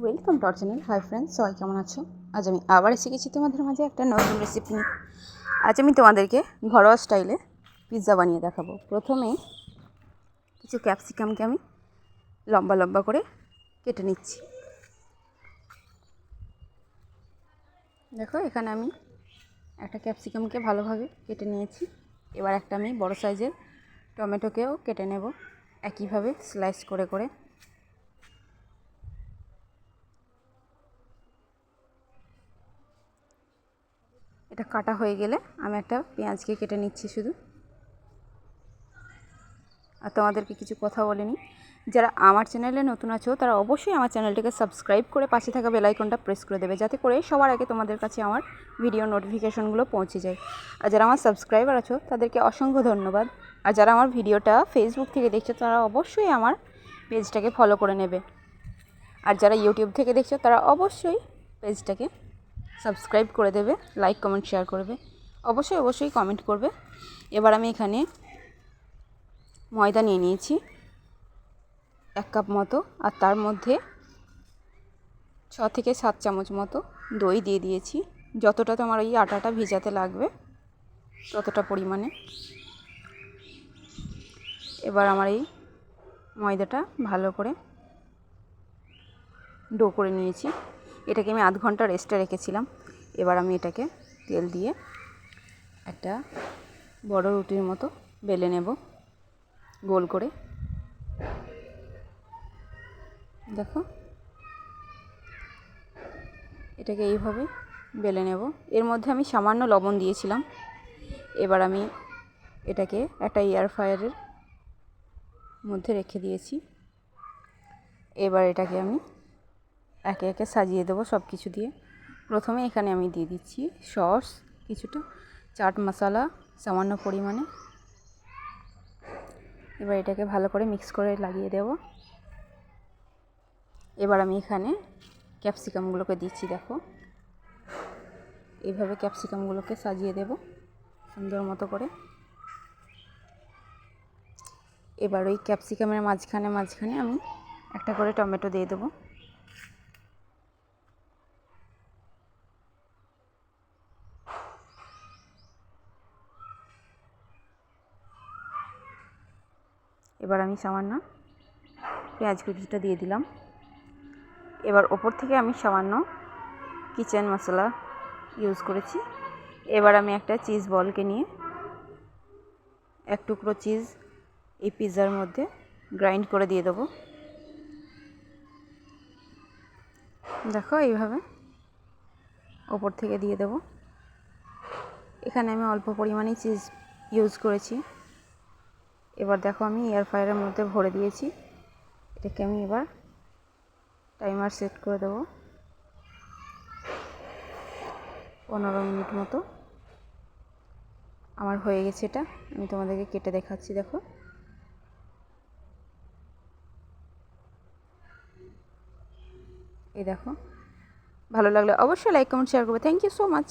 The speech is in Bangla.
Welcome to our channel. Hi friends, সবাই কেমন আছো? আজ আমি আবার এসে গেছি তোমাদের মাঝে একটা নতুন রেসিপি নিয়ে। আজ আমি তোমাদেরকে ঘরোয়া স্টাইলে পিৎজা বানিয়ে দেখাবো। প্রথমে কিছু ক্যাপসিকামকে আমি লম্বা লম্বা করে কেটে নিচ্ছি। দেখো, এখানে আমি একটা ক্যাপসিকামকে ভালোভাবে কেটে নিয়েছি। এবার একটা আমি বড় সাইজের টমেটোকেও কেটে নেব একইভাবে স্লাইস করে করে। এটা কাটা হয়ে গেলে আমি একটা পেঁয়াজকে কেটে নিচ্ছি শুধু। আর তোমাদেরকে কিছু কথা বলে নিই, যারা আমার চ্যানেলে নতুন আছো তারা অবশ্যই আমার চ্যানেলটিকে সাবস্ক্রাইব করে পাশে থাকা বেল আইকনটা প্রেস করে দেবে, যাতে করে সবার আগে তোমাদের কাছে আমার ভিডিও নোটিফিকেশনগুলো পৌঁছে যায়। আর যারা আমার সাবস্ক্রাইবার আছো তাদেরকে অসংখ্য ধন্যবাদ। আর যারা আমার ভিডিওটা ফেসবুক থেকে দেখছো তারা অবশ্যই আমার পেজটাকে ফলো করে নেবে। আর যারা ইউটিউব থেকে দেখছো তারা অবশ্যই পেজটাকে সাবস্ক্রাইব করে দেবে, লাইক কমেন্ট শেয়ার করবে, অবশ্যই কমেন্ট করবে। এবার আমি এখানে ময়দা নিয়ে নিয়েছি 1 কাপ মতো, আর তার মধ্যে 6 থেকে 7 চামচ মতো দই দিয়ে দিয়েছি। যতটা তোমার ওই আটাটা ভিজাতে লাগবে ততটা পরিমাণে। এবার আমার এই ময়দাটা ভালো করে ডো করে নিয়েছি। এটাকে আমি 1/2 ঘন্টা রেস্টে রেখেছিলাম। এবার আমি এটাকে তেল দিয়ে একটা বড় রুটির মতো বেলে নেব গোল করে। দেখো, এটাকে এইভাবে বেলে নেব। এর মধ্যে আমি সামান্য লবণ দিয়েছিলাম। এবার আমি এটাকে একটা এয়ার ফ্রায়ারের মধ্যে রেখে দিয়েছি। এবার এটাকে আমি একে একে সাজিয়ে দেবো সব কিছু দিয়ে। প্রথমে এখানে আমি দিয়ে দিচ্ছি সস কিছুটা, চাট মশলা সামান্য পরিমাণে। এবার এটাকে ভালো করে মিক্স করে লাগিয়ে দেব। এবার আমি এখানে ক্যাপসিকামগুলোকে দিচ্ছি। দেখো, এইভাবে ক্যাপসিকামগুলোকে সাজিয়ে দেব সুন্দর মতো করে। এবার ওই ক্যাপসিকামের মাঝখানে মাঝখানে আমি একটা করে টমেটো দিয়ে দেবো। এবার আমি সামান্য পেঁয়াজ কুচিটা দিয়ে দিলাম। এবার ওপর থেকে আমি সামান্য কিচেন মশলা ইউজ করেছি। এবার আমি একটা চিজ বলকে নিয়ে 1 টুকরো চিজ এই পিৎজার মধ্যে গ্রাইন্ড করে দিয়ে দেবো। দেখো, এইভাবে ওপর থেকে দিয়ে দেবো। এখানে আমি অল্প পরিমাণে চিজ ইউজ করেছি। এবার দেখো, আমি এয়ার ফ্রায়ারের মধ্যে ভরে দিয়েছি। এটাকে আমি এবার টাইমার সেট করে দেবো 15 মিনিট মতো। আমার হয়ে গেছে এটা। আমি তোমাদেরকে কেটে দেখাচ্ছি। দেখো, এই দেখো। ভালো লাগলে অবশ্যই লাইক কমেন্ট শেয়ার করবে। Thank you so much.